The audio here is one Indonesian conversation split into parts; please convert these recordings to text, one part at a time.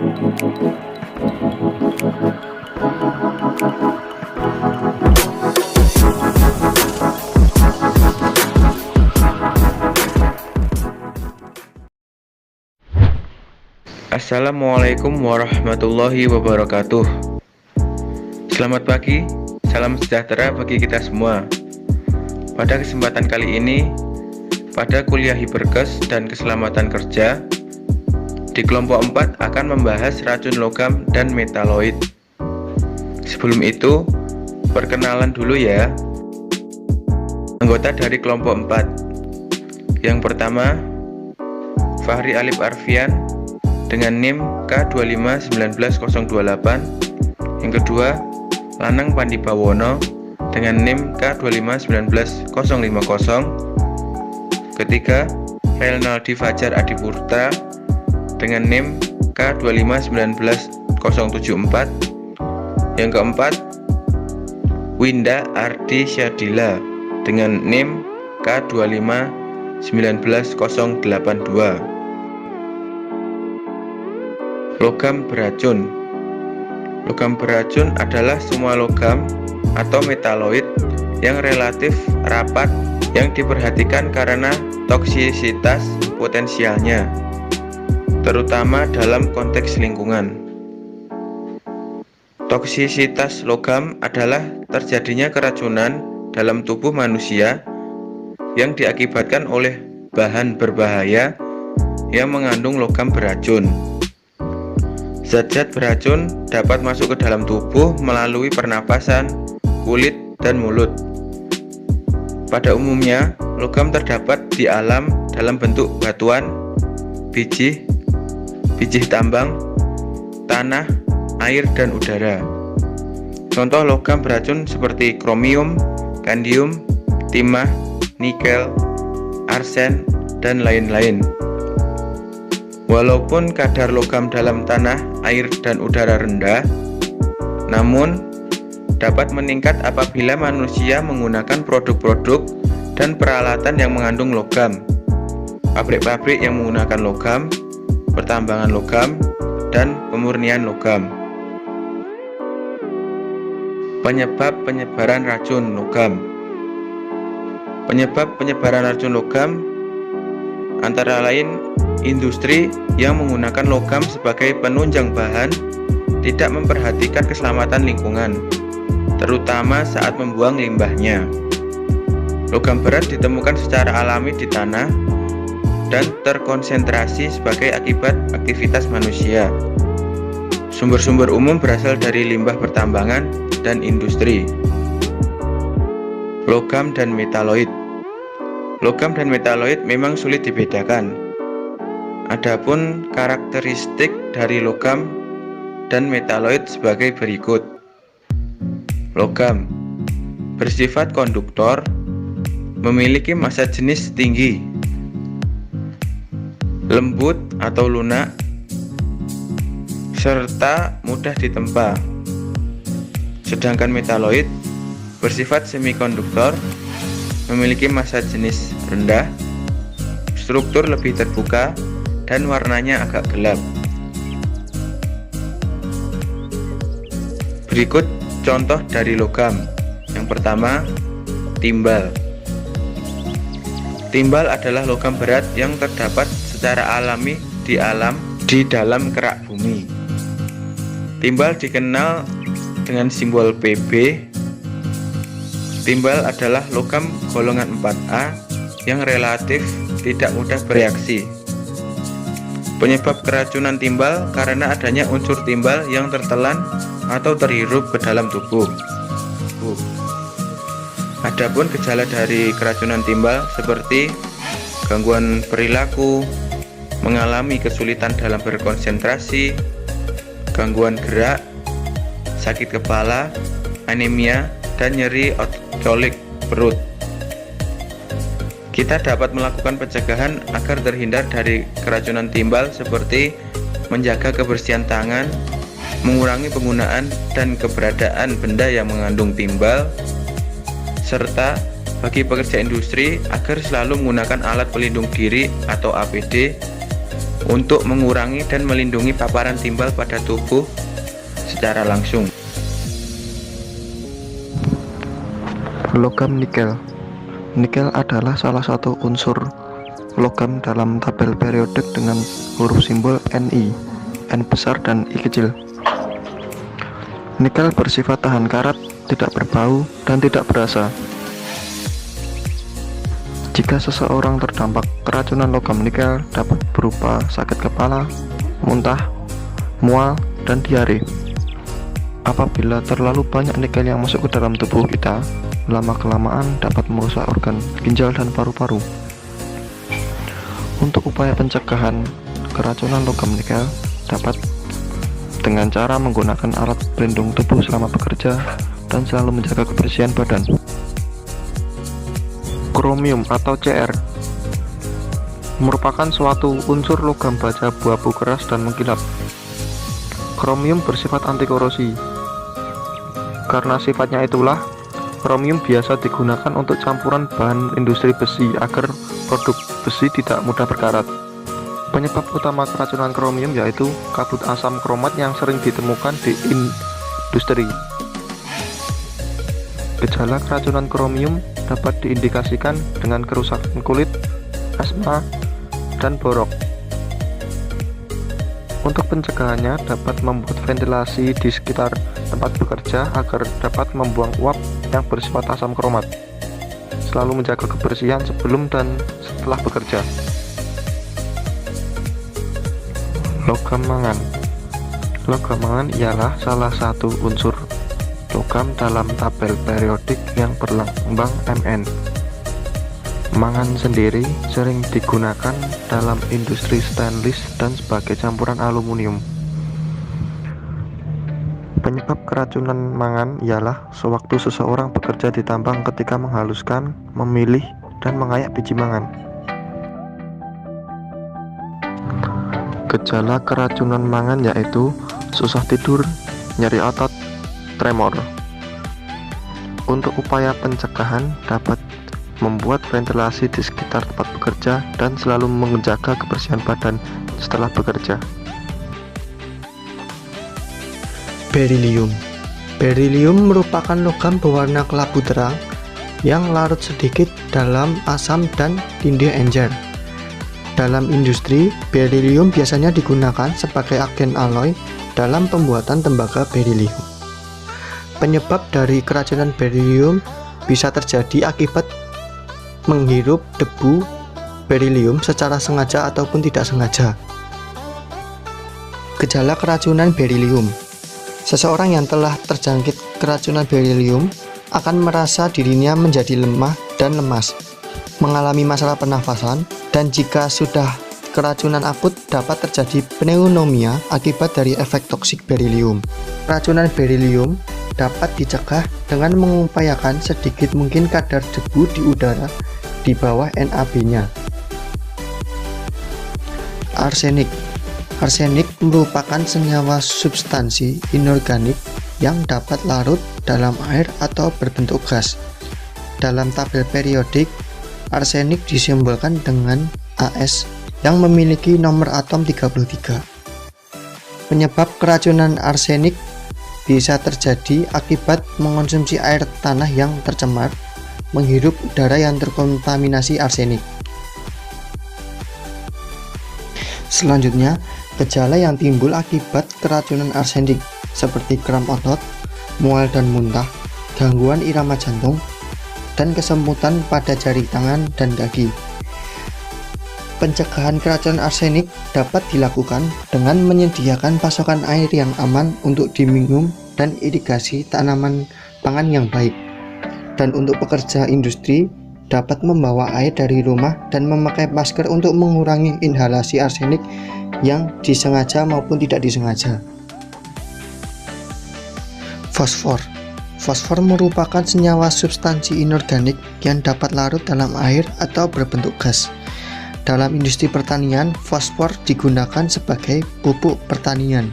Assalamualaikum warahmatullahi wabarakatuh. Selamat pagi, salam sejahtera bagi kita semua. Pada kesempatan kali ini, pada kuliah Hiperkes dan Keselamatan Kerja, di kelompok 4 akan membahas racun logam dan metaloid. Sebelum itu, perkenalan dulu ya. Anggota dari kelompok 4. Yang pertama, Fahri Alif Arfian dengan NIM K2519028. Yang kedua, Lanang Pandi Bawono dengan NIM K2519050. Ketiga, Reynaldi Fajar Adipurta dengan NIM K2599074. Yang keempat, Winda Ardi Syadila dengan NIM K2599082. Logam beracun. Logam beracun adalah semua logam atau metaloid yang relatif rapat yang diperhatikan karena toksisitas potensialnya, terutama dalam konteks lingkungan. Toksisitas logam adalah terjadinya keracunan dalam tubuh manusia yang diakibatkan oleh bahan berbahaya yang mengandung logam beracun. Zat-zat beracun dapat masuk ke dalam tubuh melalui pernapasan, kulit, dan mulut. Pada umumnya, logam terdapat di alam dalam bentuk batuan, biji tambang, tanah, air, dan udara. Contoh logam beracun seperti kromium, kandium, timah, nikel, arsen, dan lain-lain. Walaupun kadar logam dalam tanah, air, dan udara rendah, namun dapat meningkat apabila manusia menggunakan produk-produk dan peralatan yang mengandung logam, pabrik-pabrik yang menggunakan logam, pertambangan logam, dan pemurnian logam. Penyebab penyebaran racun logam. Penyebab penyebaran racun logam antara lain industri yang menggunakan logam sebagai penunjang bahan tidak memperhatikan keselamatan lingkungan, terutama saat membuang limbahnya. Logam berat ditemukan secara alami di tanah dan terkonsentrasi sebagai akibat aktivitas manusia. Sumber-sumber umum berasal dari limbah pertambangan dan industri. Logam dan metaloid. Logam dan metaloid memang sulit dibedakan. Adapun karakteristik dari logam dan metaloid sebagai berikut. Logam bersifat konduktor, memiliki massa jenis tinggi, lembut atau lunak, serta mudah ditempa. Sedangkan metaloid bersifat semikonduktor, memiliki massa jenis rendah, struktur lebih terbuka, dan warnanya agak gelap. Berikut contoh dari logam. Yang pertama, timbal. Timbal adalah logam berat yang terdapat secara alami di dalam kerak bumi. Timbal dikenal dengan simbol Pb. Timbal adalah logam golongan 4A yang relatif tidak mudah bereaksi. Penyebab keracunan timbal karena adanya unsur timbal yang tertelan atau terhirup ke dalam tubuh. Adapun gejala dari keracunan timbal seperti gangguan perilaku, mengalami kesulitan dalam berkonsentrasi, gangguan gerak, sakit kepala, anemia, dan nyeri kolik perut. Kita dapat melakukan pencegahan agar terhindar dari keracunan timbal seperti menjaga kebersihan tangan, mengurangi penggunaan dan keberadaan benda yang mengandung timbal, serta bagi pekerja industri agar selalu menggunakan alat pelindung diri atau APD untuk mengurangi dan melindungi paparan timbal pada tubuh secara langsung. Logam nikel. Nikel adalah salah satu unsur logam dalam tabel periodik dengan huruf simbol Ni, N besar dan I kecil. Nikel bersifat tahan karat, tidak berbau, dan tidak berasa. Jika seseorang terdampak keracunan logam nikel dapat berupa sakit kepala, muntah, mual, dan diare. Apabila terlalu banyak nikel yang masuk ke dalam tubuh kita, lama-kelamaan dapat merusak organ ginjal dan paru-paru. Untuk upaya pencegahan keracunan logam nikel dapat dengan cara menggunakan alat pelindung tubuh selama bekerja dan selalu menjaga kebersihan badan. Kromium atau Cr merupakan suatu unsur logam baja abu-abu keras dan mengkilap. Kromium bersifat anti korosi. Karena sifatnya itulah, kromium biasa digunakan untuk campuran bahan industri besi agar produk besi tidak mudah berkarat. Penyebab utama keracunan kromium yaitu kabut asam kromat yang sering ditemukan di industri. Gejala keracunan kromium dapat diindikasikan dengan kerusakan kulit, asma, dan borok. Untuk pencegahannya dapat membuat ventilasi di sekitar tempat bekerja agar dapat membuang uap yang bersifat asam kromat. Selalu menjaga kebersihan sebelum dan setelah bekerja. Logam mangan. Logam mangan ialah salah satu unsur logam dalam tabel periodik yang berlambang Mn. Mangan sendiri sering digunakan dalam industri stainless dan sebagai campuran aluminium. Penyebab keracunan mangan ialah sewaktu seseorang bekerja di tambang ketika menghaluskan, memilih, dan mengayak biji mangan. Gejala keracunan mangan yaitu susah tidur, nyeri otot, tremor. Untuk upaya pencegahan dapat membuat ventilasi di sekitar tempat bekerja dan selalu menjaga kebersihan badan setelah bekerja. Berilium. Berilium merupakan logam berwarna kelabu terang yang larut sedikit dalam asam dan tindih encer. Dalam industri, berilium biasanya digunakan sebagai agen alloy dalam pembuatan tembaga berilium. Penyebab dari keracunan berilium bisa terjadi akibat menghirup debu berilium secara sengaja ataupun tidak sengaja. Gejala keracunan berilium. Seseorang yang telah terjangkit keracunan berilium akan merasa dirinya menjadi lemah dan lemas, mengalami masalah pernafasan, dan jika sudah keracunan akut dapat terjadi pneumonia akibat dari efek toksik berilium. Keracunan berilium dapat dicegah dengan mengupayakan sedikit mungkin kadar debu di udara di bawah NAB-nya. Arsenik. Arsenik merupakan senyawa substansi inorganik yang dapat larut dalam air atau berbentuk gas. Dalam tabel periodik, arsenik disimbolkan dengan As yang memiliki nomor atom 33. Penyebab keracunan arsenik bisa terjadi akibat mengonsumsi air tanah yang tercemar, menghirup udara yang terkontaminasi arsenik. Selanjutnya, gejala yang timbul akibat keracunan arsenik seperti kram otot, mual dan muntah, gangguan irama jantung, dan kesemutan pada jari tangan dan kaki. Pencegahan keracunan arsenik dapat dilakukan dengan menyediakan pasokan air yang aman untuk diminum dan irigasi tanaman pangan yang baik. Dan untuk pekerja industri dapat membawa air dari rumah dan memakai masker untuk mengurangi inhalasi arsenik yang disengaja maupun tidak disengaja. Fosfor. Fosfor merupakan senyawa substansi inorganik yang dapat larut dalam air atau berbentuk gas. Dalam industri pertanian, fosfor digunakan sebagai pupuk pertanian.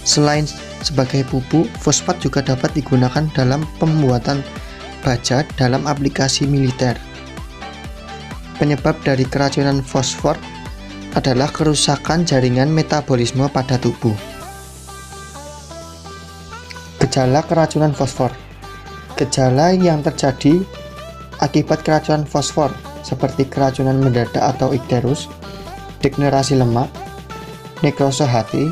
Selain sebagai pupuk, fosfat juga dapat digunakan dalam pembuatan baja dalam aplikasi militer. Penyebab dari keracunan fosfor adalah kerusakan jaringan metabolisme pada tubuh. Gejala keracunan fosfor. Gejala yang terjadi akibat keracunan fosfor seperti keracunan mendadak atau ikterus, degenerasi lemak, nekrose hati,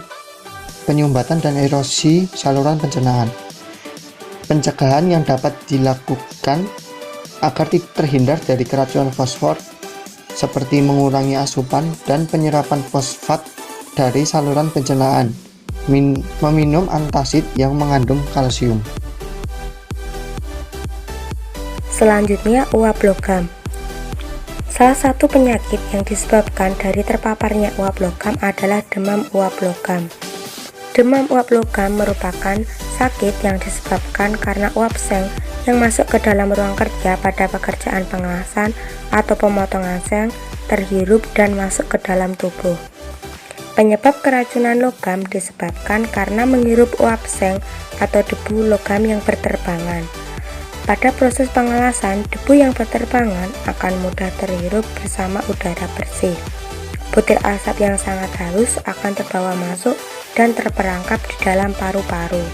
penyumbatan dan erosi saluran pencernaan. Pencegahan yang dapat dilakukan agar terhindar dari keracunan fosfor seperti mengurangi asupan dan penyerapan fosfat dari saluran pencernaan, meminum antasid yang mengandung kalsium. Selanjutnya, uap logam. Salah satu penyakit yang disebabkan dari terpaparnya uap logam adalah demam uap logam. Demam uap logam merupakan sakit yang disebabkan karena uap seng yang masuk ke dalam ruang kerja pada pekerjaan pengelasan atau pemotongan seng terhirup dan masuk ke dalam tubuh. Penyebab keracunan logam disebabkan karena menghirup uap seng atau debu logam yang berterbangan. Pada proses pengelasan, debu yang berterbangan akan mudah terhirup bersama udara bersih. Butir asap yang sangat halus akan terbawa masuk dan terperangkap di dalam paru-paru.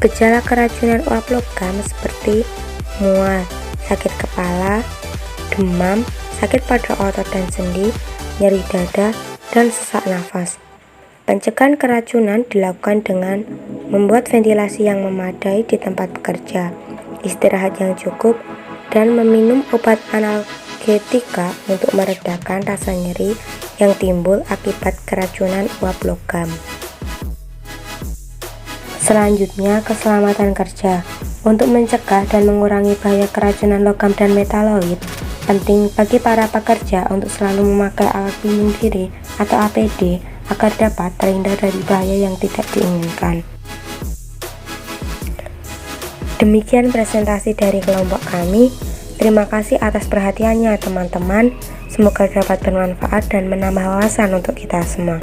Gejala keracunan uap logam seperti mual, sakit kepala, demam, sakit pada otot dan sendi, nyeri dada, dan sesak nafas. Pencegahan keracunan dilakukan dengan membuat ventilasi yang memadai di tempat bekerja, istirahat yang cukup, dan meminum obat analgetika untuk meredakan rasa nyeri yang timbul akibat keracunan uap logam. Selanjutnya, keselamatan kerja. Untuk mencegah dan mengurangi bahaya keracunan logam dan metaloid, penting bagi para pekerja untuk selalu memakai alat pelindung diri atau APD agar dapat terhindar dari bahaya yang tidak diinginkan. Demikian presentasi dari kelompok kami. Terima kasih atas perhatiannya teman-teman. Semoga dapat bermanfaat dan menambah wawasan untuk kita semua.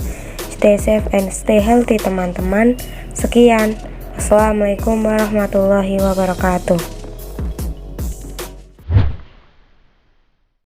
Stay safe and stay healthy teman-teman. Sekian. Assalamualaikum warahmatullahi wabarakatuh.